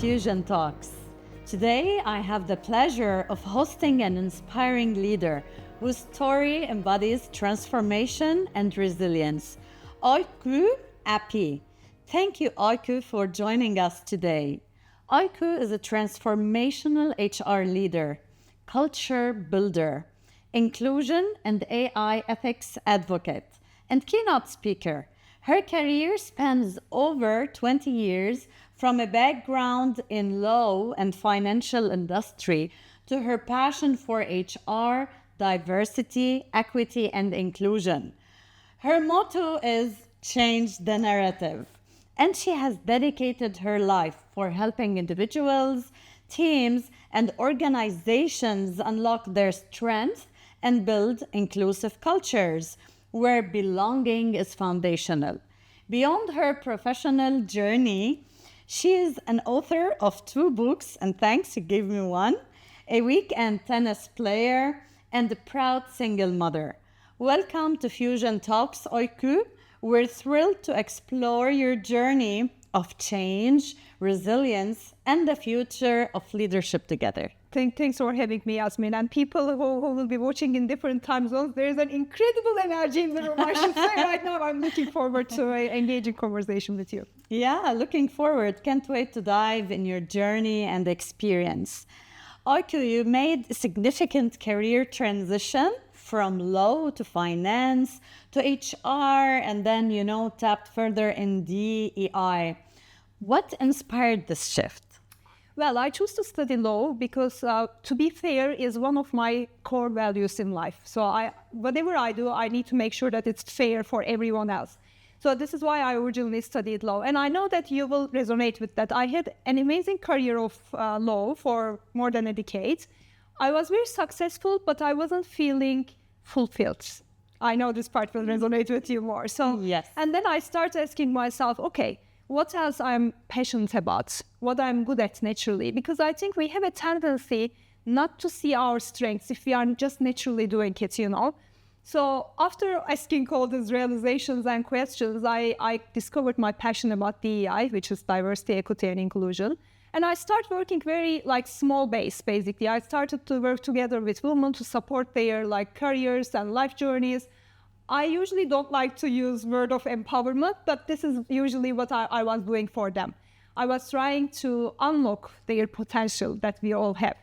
Fusion Talks. Today, I have the pleasure of hosting an inspiring leader whose story embodies transformation and resilience. Öykü Api. Thank you, Öykü, for joining us today. Öykü is a transformational HR leader, culture builder, inclusion and AI ethics advocate, and keynote speaker. Her career spans over 20 years, from a background in law and financial industry to her passion for HR, diversity, equity, and inclusion. Her motto is change the narrative, and she has dedicated her life for helping individuals, teams, and organizations unlock their strength and build inclusive cultures where belonging is foundational. Beyond her professional journey, she is an author of 2 books, and thanks, you gave me one, a weekend tennis player, and a proud single mother. Welcome to Fusion Talks, Öykü. We're thrilled to explore your journey of change, resilience, and the future of leadership together. Thanks for having me, Yasmine. And people who will be watching in different time zones, there's an incredible energy in the room, I should say. Right now, I'm looking forward to an engaging conversation with you. Yeah, looking forward. Can't wait to dive in your journey and experience. Öykü, you made a significant career transition from law to finance to HR, and then, tapped further in DEI. What inspired this shift? Well, I chose to study law because, to be fair, is one of my core values in life. So whatever I do, I need to make sure that it's fair for everyone else. So this is why I originally studied law. And I know that you will resonate with that. I had an amazing career of law for more than a decade. I was very successful, but I wasn't feeling fulfilled. I know this part will resonate with you more. So, yes. And then I started asking myself, okay, what else I'm passionate about, what I'm good at naturally, because I think we have a tendency not to see our strengths if we are just naturally doing it, So after asking all these realizations and questions, I discovered my passion about DEI, which is diversity, equity, and inclusion. And I started working very small base, basically. I started to work together with women to support their careers and life journeys. I usually don't like to use word of empowerment, but this is usually what I was doing for them. I was trying to unlock their potential that we all have.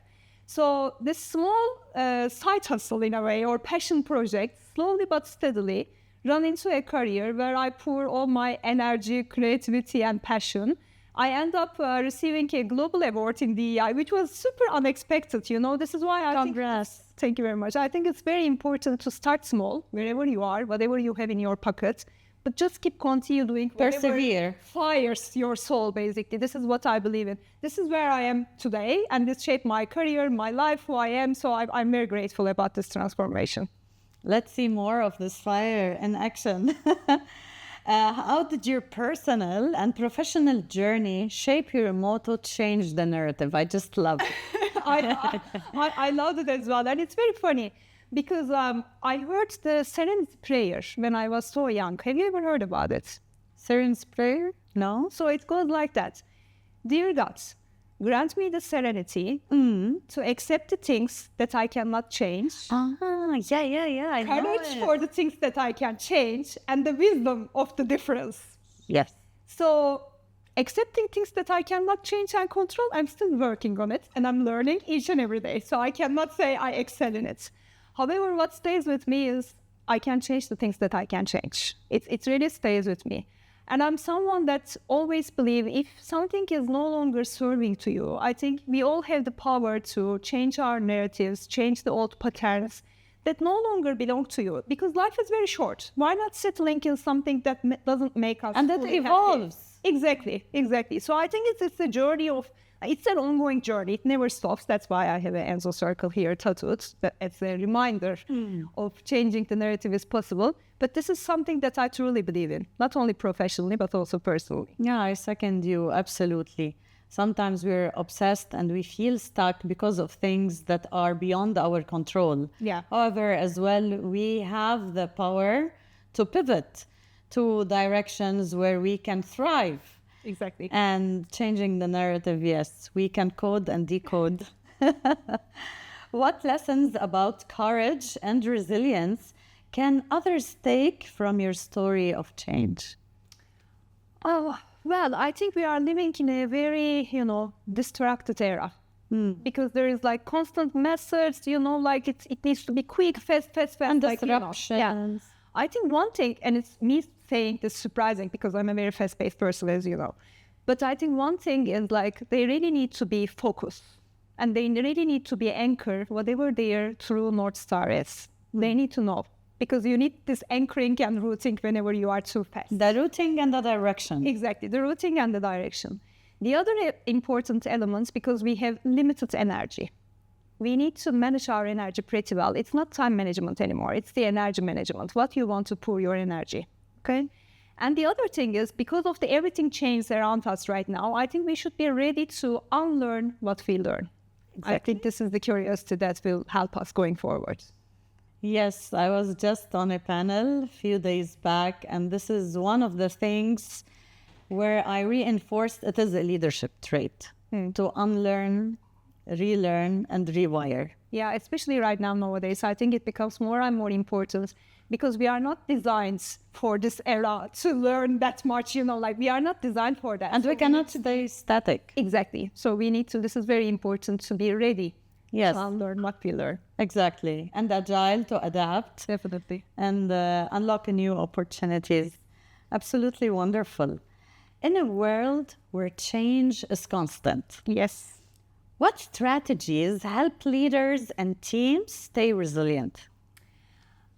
So this small side hustle in a way, or passion project, slowly but steadily run into a career where I pour all my energy, creativity, and passion. I end up receiving a global award in DEI, which was super unexpected, This is why I Congrats. think... Thank you very much. I think it's very important to start small, wherever you are, whatever you have in your pocket, but just continue doing Persevere. Fires your soul, basically. This is what I believe in. This is where I am today, and this shaped my career, my life, who I am. So I'm very grateful about this transformation. Let's see more of this fire in action. How did your personal and professional journey shape your motto, change the narrative? I just love it. I loved it as well. And it's very funny because I heard the Serenity Prayer when I was so young. Have you ever heard about it? Serenity Prayer? No. So it goes like that. Dear God, grant me the serenity to accept the things that I cannot change. Yeah. I know Courage it. for the things that I can change, and the wisdom of the difference. Yes. So accepting things that I cannot change and control, I'm still working on it, and I'm learning each and every day. So I cannot say I excel in it. However, what stays with me is I can change the things that I can change. It really stays with me. And I'm someone that always believes if something is no longer serving to you, I think we all have the power to change our narratives, change the old patterns that no longer belong to you. Because life is very short. Why not settling in something that doesn't make us And that fully evolves. Happy? Exactly. So I think it's a journey it's an ongoing journey. It never stops. That's why I have an Enzo circle here tattooed. It's a reminder of changing the narrative is possible. But this is something that I truly believe in, not only professionally, but also personally. Yeah, I second you, absolutely. Sometimes we're obsessed and we feel stuck because of things that are beyond our control. Yeah. However, as well, we have the power to pivot to directions where we can thrive. Exactly. And changing the narrative, yes, we can code and decode. What lessons about courage and resilience can others take from your story of change? Oh, well, I think we are living in a very, distracted era. Because there is like constant messages, like it needs to be quick, fast, And like, disruptions. I think one thing, and it's me saying this surprising because I'm a very fast-paced person, as you know. But I think one thing is like they really need to be focused and they really need to be anchored, whatever their true North Star is. They need to know because you need this anchoring and rooting whenever you are too fast. The routing and the direction. Exactly, the routing and the direction. The other important elements, because we have limited energy. We need to manage our energy pretty well. It's not time management anymore. It's the energy management, what you want to pour your energy, okay? And the other thing is, because of the everything changed around us right now, I think we should be ready to unlearn what we learn. Exactly. I think this is the curiosity that will help us going forward. Yes, I was just on a panel a few days back, and this is one of the things where I reinforced it is a leadership trait to unlearn, relearn, and rewire. Yeah, especially right now nowadays, I think it becomes more and more important because we are not designed for this era to learn that much, we are not designed for that. And we cannot stay static. Exactly. So we need to, this is very important to be ready. Yes. To unlearn what we learn. Exactly. And agile to adapt. Definitely. And unlock new opportunities. Absolutely wonderful. In a world where change is constant. Yes. What strategies help leaders and teams stay resilient?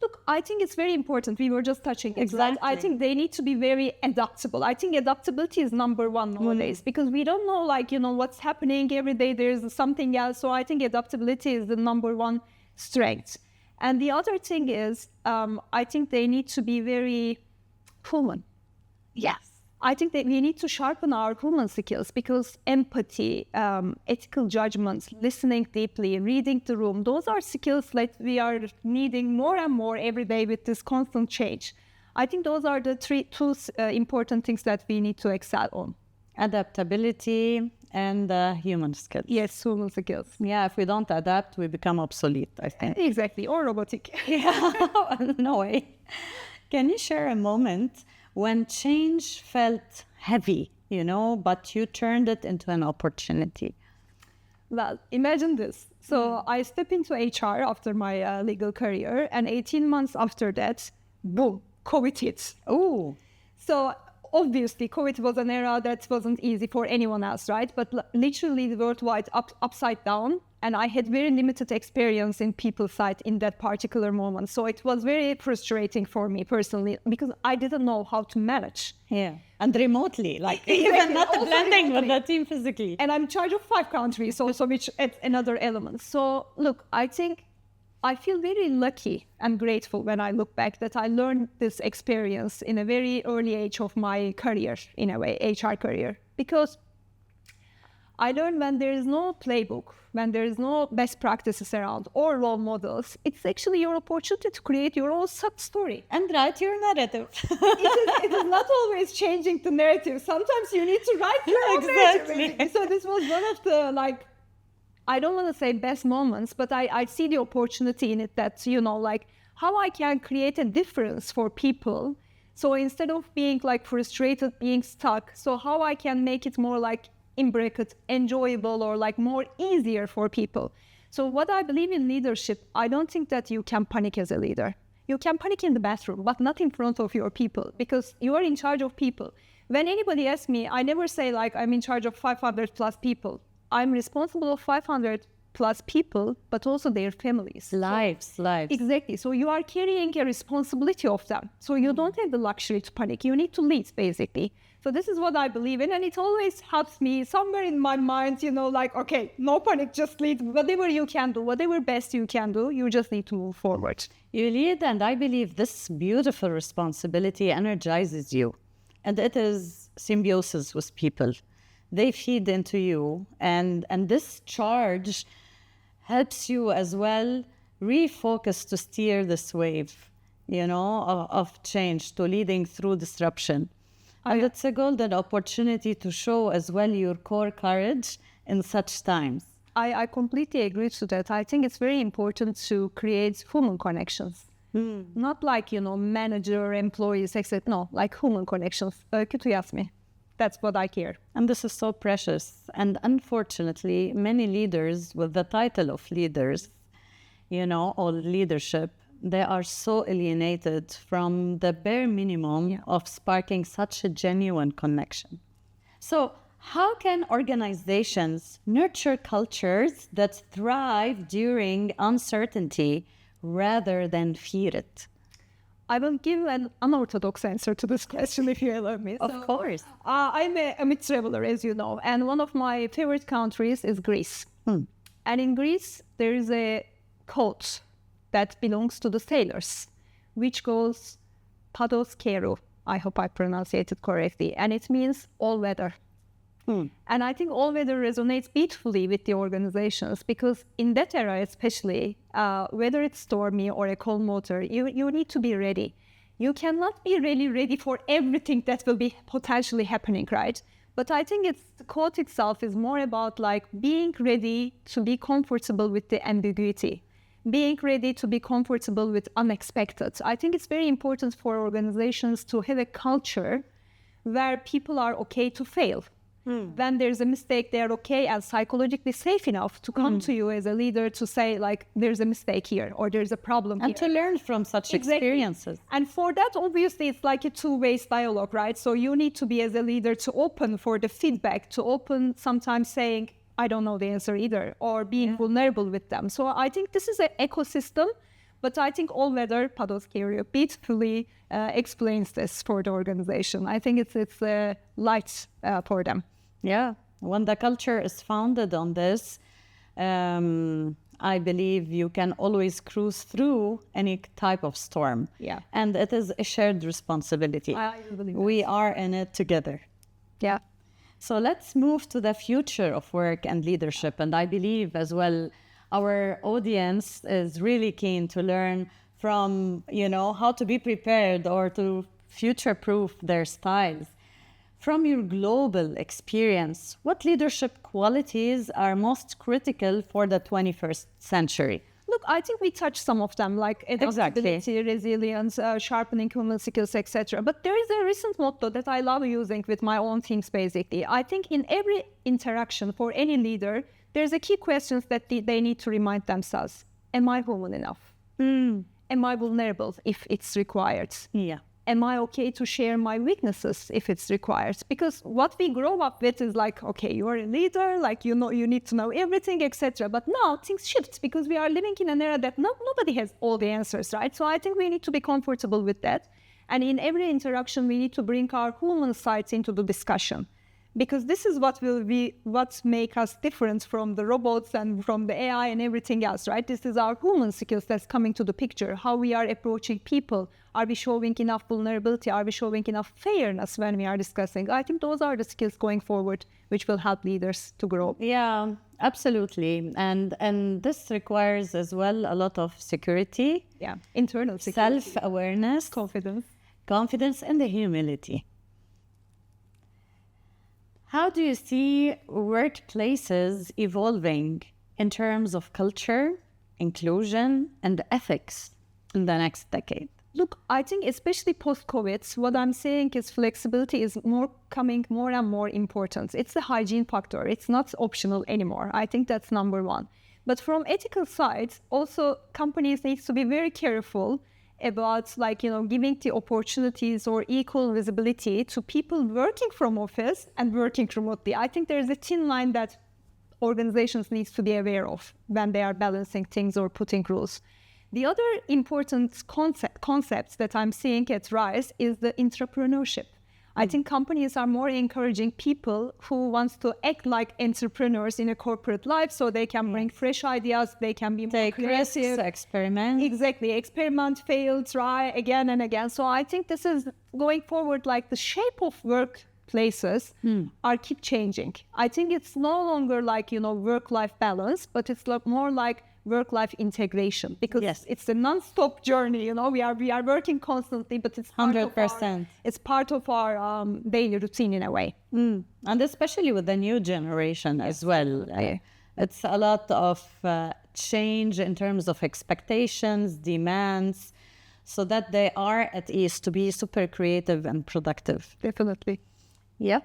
Look, I think it's very important. We were just touching it. Exactly. I think they need to be very adaptable. I think adaptability is number one nowadays because we don't know, what's happening every day. There's something else. So I think adaptability is the number one strength. And the other thing is, I think they need to be very human. Yes. I think that we need to sharpen our human skills because empathy, ethical judgments, listening deeply, reading the room, those are skills that we are needing more and more every day with this constant change. I think those are the two important things that we need to excel on. Adaptability and human skills. Yes, human skills. Yeah, if we don't adapt, we become obsolete, I think. Exactly, or robotic. Yeah, no way. Can you share a moment when change felt heavy, but you turned it into an opportunity? Well, imagine this. So I stepped into HR after my legal career, and 18 months after that, boom, COVID hit. Oh. So obviously, COVID was an era that wasn't easy for anyone else, right? But literally worldwide upside down. And I had very limited experience in people's side in that particular moment. So it was very frustrating for me personally because I didn't know how to manage. Yeah. And remotely, even not blending with the team physically. And I'm in charge of 5 countries also, which adds another element. So look, I think I feel very lucky and grateful when I look back that I learned this experience in a very early age of my career, in a way, HR career. Because I learned when there is no playbook, when there is no best practices around or role models, it's actually your opportunity to create your own sub-story. And write your narrative. It is not always changing the narrative. Sometimes you need to write your own narrative. So this was one of the, I don't want to say best moments, but I see the opportunity in it that, how I can create a difference for people. So instead of being frustrated, being stuck, so how I can make it more in brackets, enjoyable or more easier for people. So what I believe in leadership, I don't think that you can panic as a leader. You can panic in the bathroom, but not in front of your people because you are in charge of people. When anybody asks me, I never say I'm in charge of 500 plus people. I'm responsible of 500 plus people, but also their families. Lives. Exactly. So you are carrying a responsibility of them. So you don't have the luxury to panic. You need to lead, basically. So this is what I believe in, and it always helps me somewhere in my mind, okay, no panic, just lead. Whatever you can do, whatever best you can do, you just need to move forward. You lead, and I believe this beautiful responsibility energizes you. And it is symbiosis with people. They feed into you, and this charge helps you as well refocus to steer this wave, of change, to leading through disruption. And it's a golden opportunity to show as well your core courage in such times. I completely agree to that. I think it's very important to create human connections. Not like, manager, employees, etc. No, like human connections. Öykü to Yasmine. That's what I care. And this is so precious. And unfortunately, many leaders with the title of leaders, or leadership, they are so alienated from the bare minimum of sparking such a genuine connection. So, how can organizations nurture cultures that thrive during uncertainty rather than fear it? I will give an unorthodox answer to this question if you allow me. Of course. I'm a mid-traveler, as you know, and one of my favorite countries is Greece. And in Greece, there is a quote that belongs to the sailors, which goes, "Pados keru." I hope I pronounce it correctly. And it means all weather. And I think all weather resonates beautifully with the organizations because in that era especially, whether it's stormy or a cold water, you need to be ready. You cannot be really ready for everything that will be potentially happening, right? But I think the quote itself is more about like being ready to be comfortable with the ambiguity, being ready to be comfortable with unexpected. I think it's very important for organizations to have a culture where people are okay to fail. When there's a mistake, they're okay and psychologically safe enough to come to you as a leader to say, like, there's a mistake here or there's a problem and here. to learn from such experiences. And for that, obviously, it's like a two-way dialogue, right? So you need to be, as a leader, to open for the feedback, to open sometimes saying, I don't know the answer either, or being vulnerable with them. So I think this is an ecosystem, but I think all weather, Pados keru, beautifully explains this for the organization. I think it's light for them. Yeah, when the culture is founded on this, I believe you can always cruise through any type of storm. Yeah. And it is a shared responsibility. I believe we are in it together. Yeah. So let's move to the future of work and leadership. And I believe as well, our audience is really keen to learn from, how to be prepared or to future-proof their styles. From your global experience, what leadership qualities are most critical for the 21st century? Look, I think we touched some of them, like adaptability, resilience, sharpening human skills, etc. But there is a recent motto that I love using with my own teams, basically. I think in every interaction for any leader, there's a key question that they need to remind themselves. Am I human enough? Am I vulnerable if it's required? Yeah. Am I okay to share my weaknesses if it's required? Because what we grow up with is like, okay, you're a leader, like, you need to know everything, etc. But now things shift because we are living in an era that nobody has all the answers, right? So I think we need to be comfortable with that. And in every interaction, we need to bring our human sides into the discussion. Because this is what make us different from the robots and from the AI and everything else, right? This is our human skills that's coming to the picture. How we are approaching people. Are we showing enough vulnerability? Are we showing enough fairness when we are discussing? I think those are the skills going forward which will help leaders to grow. Yeah, absolutely. And this requires as well a lot of security. Yeah, internal security. Self-awareness. Confidence and the humility. How do you see workplaces evolving in terms of culture, inclusion, and ethics in the next decade? Look, I think especially post-COVID, what I'm saying is flexibility is becoming more and more important. It's the hygiene factor. It's not optional anymore. I think that's number one. But from ethical side, also companies need to be very careful about giving the opportunities or equal visibility to people working from office and working remotely. I think there's a thin line that organizations need to be aware of when they are balancing things or putting rules. The other important concept that I'm seeing at Rise is the entrepreneurship. I think companies are more encouraging people who want to act like entrepreneurs in a corporate life so they can bring fresh ideas, they can be more creative. Experiment. Exactly. Experiment, fail, try again and again. So I think this is going forward, like the shape of workplaces keep changing. I think it's no longer like, work-life balance, but it's more like work-life integration, because Yes. it's a non-stop journey. You know, we are working constantly, but it's part of 100%. it's part of our daily routine in a way. And especially with the new generation as well. It's a lot of change in terms of expectations, demands, so that they are at ease to be super creative and productive. Definitely. Yep.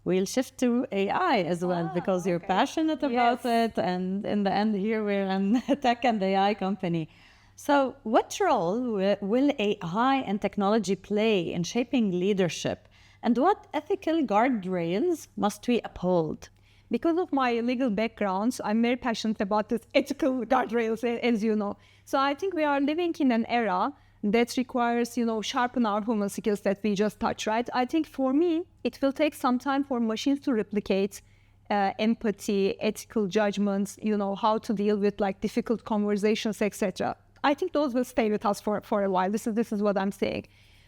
We'll shift to AI as well, because you're passionate about it. And in the end, here we're in a tech and AI company. So what role will AI and technology play in shaping leadership? And what ethical guardrails must we uphold? Because of my legal background, I'm very passionate about this ethical guardrails, as you know. So I think we are living in an era that requires, sharpen our human skills that we just touched, right? I think for me, it will take some time for machines to replicate empathy, ethical judgments, how to deal with like difficult conversations, etc. I think those will stay with us for a while. This is what I'm saying.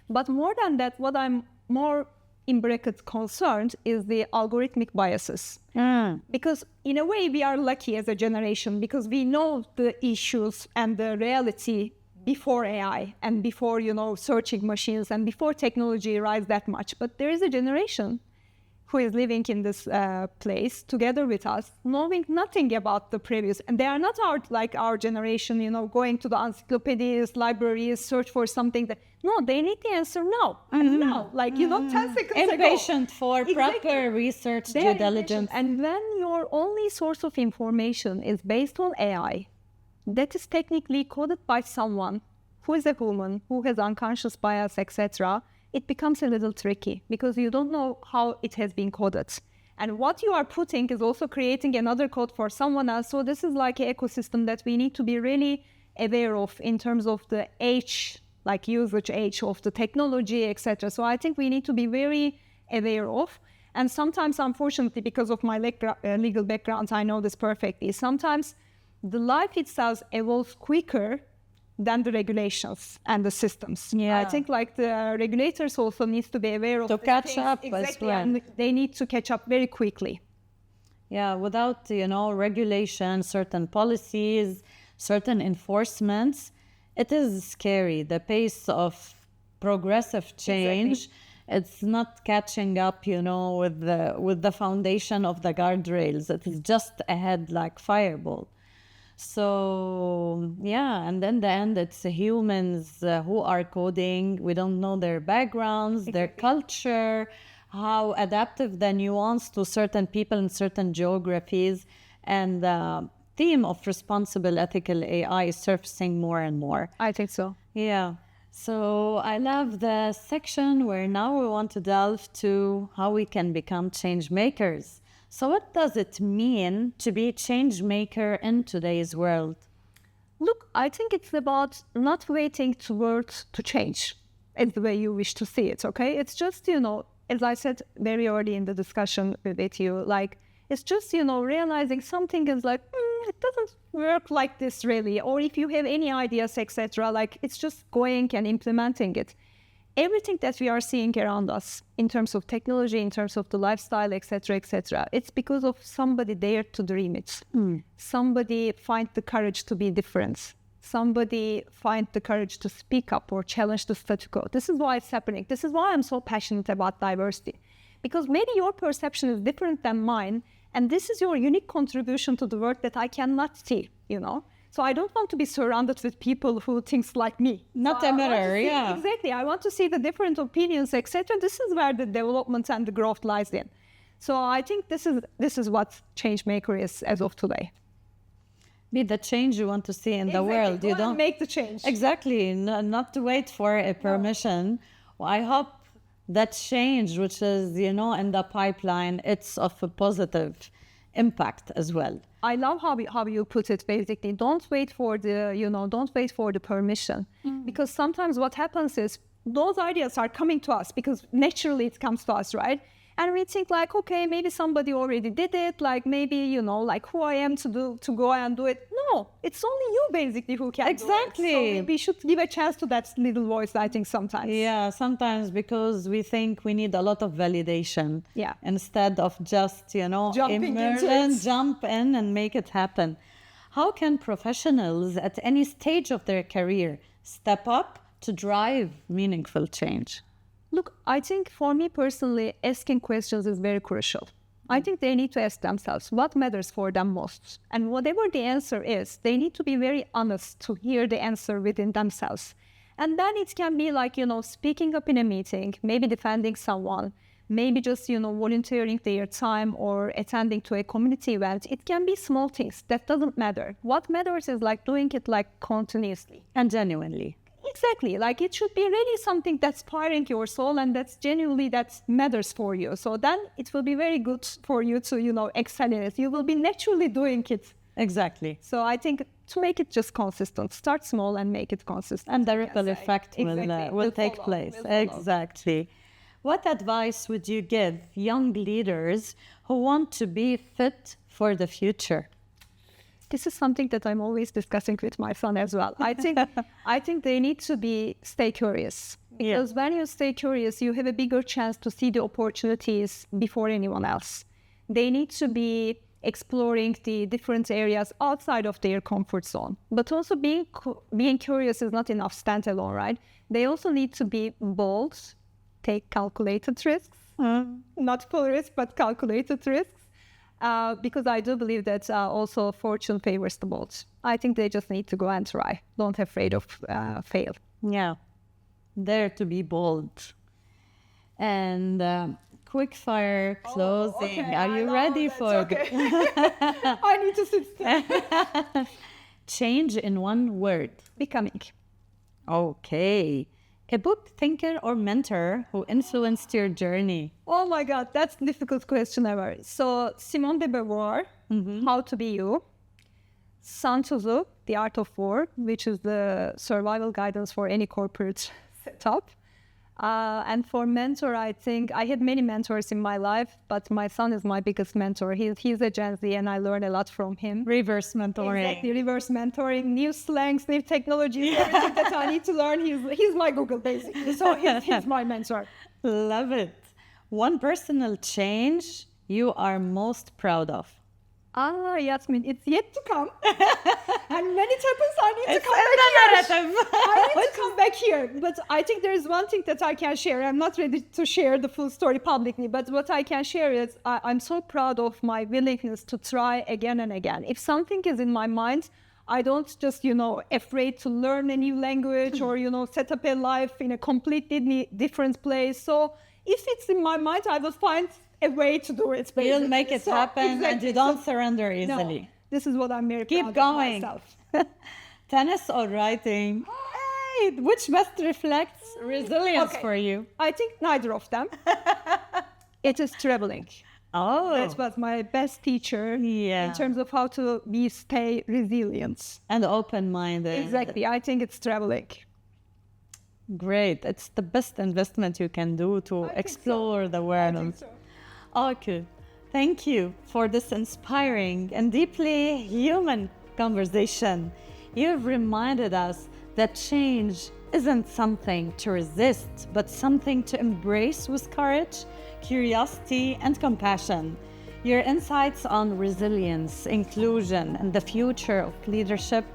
But more than that, what I'm more in brackets concerned is the algorithmic biases. Because in a way, we are lucky as a generation because we know the issues and the reality before AI and before, searching machines and before technology arrives that much. But there is a generation who is living in this place together with us, knowing nothing about the previous. And they are not our generation, going to the encyclopedias, libraries, search for something. No, they need the answer now. And now, 10 seconds ago. Impatient for proper research, due diligence. And when your only source of information is based on AI, that is technically coded by someone who is a human, who has unconscious bias, etc., it becomes a little tricky because you don't know how it has been coded. And what you are putting is also creating another code for someone else. So this is like an ecosystem that we need to be really aware of in terms of the age, like usage age of the technology, etc. So I think we need to be very aware of. And sometimes, unfortunately, because of my legal background, I know this perfectly. Sometimes the life itself evolves quicker than the regulations and the systems. I think the regulators also needs to be aware of to catch up as well. And they need to catch up very quickly. Yeah, without, regulation, certain policies, certain enforcements, it is scary. The pace of progressive change, it's not catching up, with the foundation of the guardrails. It is just ahead like fireball. So, and in the end, it's humans who are coding. We don't know their backgrounds, their culture, how adaptive the nuance to certain people in certain geographies. And the theme of responsible ethical AI is surfacing more and more. I think so. Yeah. So I love the section where now we want to delve to how we can become change makers. So what does it mean to be a change maker in today's world? Look, I think it's about not waiting towards to change in the way you wish to see it, okay? It's just, as I said very early in the discussion with you, it's just, realizing something is it doesn't work like this really. Or if you have any ideas, etc., it's just going and implementing it. Everything that we are seeing around us in terms of technology, in terms of the lifestyle, etc., it's because of somebody dared to dream it. Somebody find the courage to be different. Somebody find the courage to speak up or challenge the status quo. This is why it's happening. This is why I'm so passionate about diversity. Because maybe your perception is different than mine, and this is your unique contribution to the world that I cannot see, So I don't want to be surrounded with people who think like me. Not a mirror, Exactly. I want to see the different opinions, etc. This is where the development and the growth lies in. So I think this is what change maker is as of today. Be the change you want to see in the world. You don't make the change. Exactly. Not to wait for a permission. Well, I hope that change, which is, in the pipeline, it's of a positive impact as well. I love how you put it. Basically, don't wait for the permission, because sometimes what happens is those ideas are coming to us because naturally it comes to us, right? And we think okay, maybe somebody already did it. Maybe who I am to go and do it. No, it's only you basically who can exactly. do it. So we should give a chance to that little voice. I think sometimes. Yeah, sometimes because we think we need a lot of validation. Yeah. Instead of just jump in and make it happen. how can professionals at any stage of their career step up to drive meaningful change? Look, I think for me personally, asking questions is very crucial. I think they need to ask themselves what matters for them most. And whatever the answer is, they need to be very honest to hear the answer within themselves. And then it can be like, speaking up in a meeting, maybe defending someone, maybe just, volunteering their time or attending to a community event. It can be small things. That doesn't matter. What matters is like doing it like continuously. And genuinely. Exactly. Like it should be really something that's inspiring your soul and that's genuinely that matters for you. So then it will be very good for you to, excel in it. You will be naturally doing it. Exactly. So I think to make it just consistent, start small and make it consistent. And the ripple effect will take place. Exactly. What advice would you give young leaders who want to be fit for the future? This is something that I'm always discussing with my son as well. I think they need to stay curious. Because when you stay curious, you have a bigger chance to see the opportunities before anyone else. They need to be exploring the different areas outside of their comfort zone. But also being curious is not enough standalone, right? They also need to be bold, take calculated risks, not full risk, but calculated risks. Because I do believe that also fortune favors the bold. I think they just need to go and try. Don't afraid of fail. Yeah, dare to be bold. And quick fire closing. Okay. Are you ready for it? I need to sit still. Change in one word. Becoming. Okay. A book, thinker, or mentor who influenced your journey? Oh my God, that's a difficult question ever. So Simone de Beauvoir, How to Be You. Sun Tzu, The Art of War, which is the survival guidance for any corporate setup. And for mentor, I think I had many mentors in my life, but my son is my biggest mentor. He's a Gen Z, and I learned a lot from him. Reverse mentoring. Exactly, reverse mentoring, new slangs, new technologies, everything that I need to learn. He's my Google, basically. So he's my mentor. Love it. One personal change you are most proud of? Yasmine, it's yet to come. And when it happens, I need to come back here. I need to come back here. But I think there is one thing that I can share. I'm not ready to share the full story publicly, but what I can share is I'm so proud of my willingness to try again and again. If something is in my mind, I don't just, afraid to learn a new language or, set up a life in a completely different place. So if it's in my mind, I will find a way to do it. Basically. You'll make it happen, and you don't surrender easily. No, this is what I'm very Keep proud going. of myself. Tennis or writing? Hey, which best reflects resilience for you? I think neither of them. It is traveling. Oh, That was my best teacher in terms of how to stay resilient. And open-minded. Exactly. I think it's traveling. Great. It's the best investment you can do to explore the world. Okay. Thank you for this inspiring and deeply human conversation. You've reminded us that change isn't something to resist, but something to embrace with courage, curiosity, and compassion. Your insights on resilience, inclusion, and the future of leadership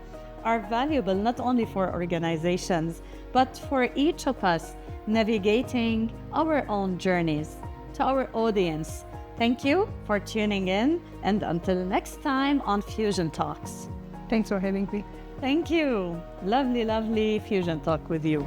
are valuable not only for organizations, but for each of us navigating our own journeys. To our audience, thank you for tuning in, and until next time on Fusion Talks. Thanks for having me. Thank you. Lovely, lovely Fusion Talk with you.